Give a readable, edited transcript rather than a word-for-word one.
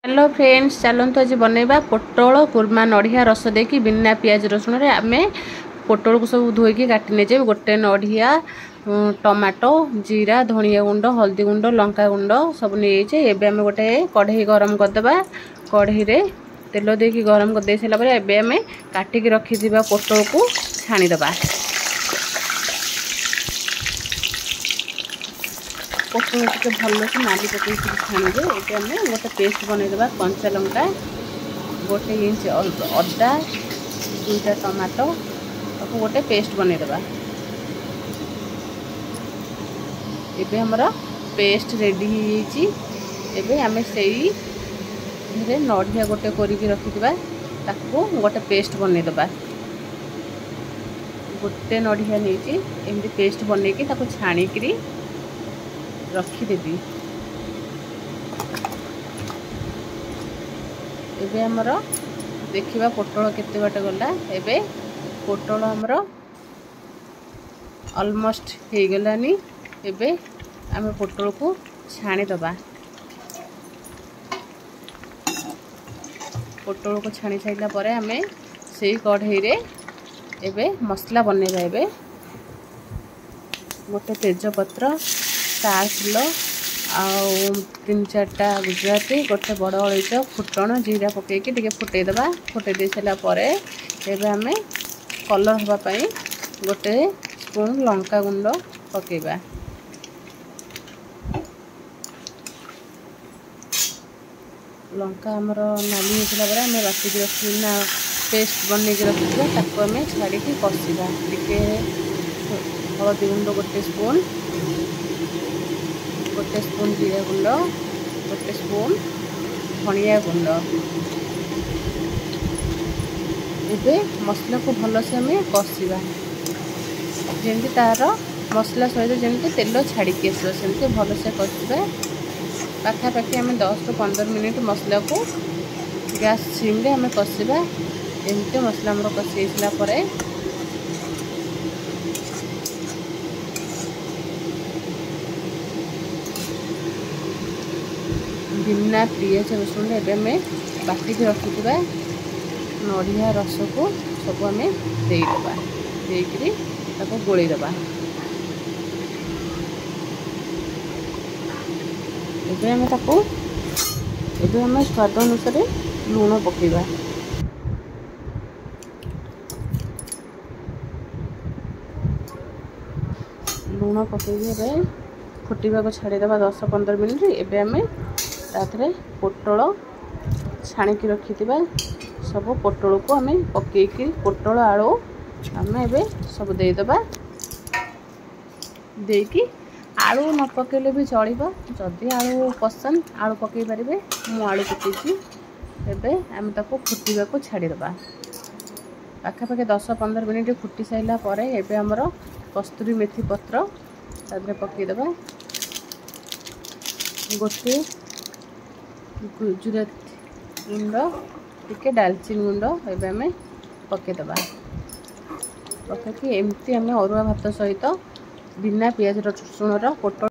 Hello friends, चलते आज बनैबा पोटल कुर्मा नड़िया रस देकी बिना पियाज रसुण रे आमे पोटल को सब धोईकी काटी ने गोटे नड़िया टमाटो जीरा धनिया गुंड हल्दी गुंड लंका गुंड सब नहीं एबे आमे गोटे कढ़ई गरम करदे। कढ़ई रे तेल देकी गरम कर दे सारा पर एबे आमे काटिकी रखिथिबा पोटल को छाणीदबा। पोटल टे भल से नाली पकई छाणीदे। ये आम गोटे पेस्ट बनईदे। कंचा लंका गोटे इंच अदा दुईटा टमाटो ताको गोटे पेस्ट बनईदे। एबे हमर पेस्ट रेडी हो एबे आमे सेई रे नड़िया गोटे करिकी रखिथिबा ताको गोटे पेस्ट बनईदे। गोटे नड़िया नहीं एमती पेस्ट बनईकी ताको छाणीकरी रखीदेवी। एबे हमर देखिबा पोटल केते बाटे गला। एबे पोटल हमर ऑलमोस्ट हो गलानी। एबे आमे पोटल को छाणी दबा। पोटल को छाणी साइला परे आमे सेई कढ़ई रे एबे मसला बनेबा। एबे गोटे तेज पत्र स्टार फुल आउ 3-4टा गुजराती गोटे बड़ अलैच फुटण जीरा पकईकी टिके फुटेदबा। फुटे दे सारा परे एबे आमे कलर हवा पाई गोटे स्पून लंका गुंड पकेबा। लंका हमर नाली होसला परे आमे बाटी रखिना पेस्ट बनईकी रखिबा ताको आमे छाड़ीकी कषिबा। टिके हल्दी गुंड गोटे स्पून जीरा गुंड गोटे स्पून धनिया गुंड। एबे मसला को भल से आम कषिबा जमी तार मसला सहित जमी तेल छाड़िकी आसो सेमती भल से कषिबा। पाखापाखि आम 10 ରୁ 15 मिनिट मसला को गैस सिम रे आम कषिबा। एमती मसला आम कषि सारा परे बिना पियाज रसुण एबे आमे बाटिकी रखिथिबा नड़िया रस को सब आमे देइदबा। देइकरी ताको गोळीदबा। एबे आमे ताको एबे आमे स्वाद अनुसार लूण पकेबा। लूण पकेबी एबे फुटिबा को छाड़ीदबा 10-15 मिनिट। एबे आमे ताथरे पोटल छाणीकी रखिथिबा सब पोटल को आमे पकेकी पोटल आलू आमे एबे सब देइदबा। देकी आलू न पकेले भी चलिबो। जदि आलू पसंद आलू पकई पारिबे। मु आलू पकेची। एबे आमे ताको फुटिबा को छाड़ीदबा। पाखापाखि 10-15 मिनिट फुटी साइला परे एबे हमर कस्तूरी मेथी पत्र तादरे पकेइदबा। गोटे गुजराती गुंड टिके दालचीनी गुंड एबे आमे पकेइदबा। पकेकी एमती आमे अरुआ भात सहित बिना पियाज रसुण पोटल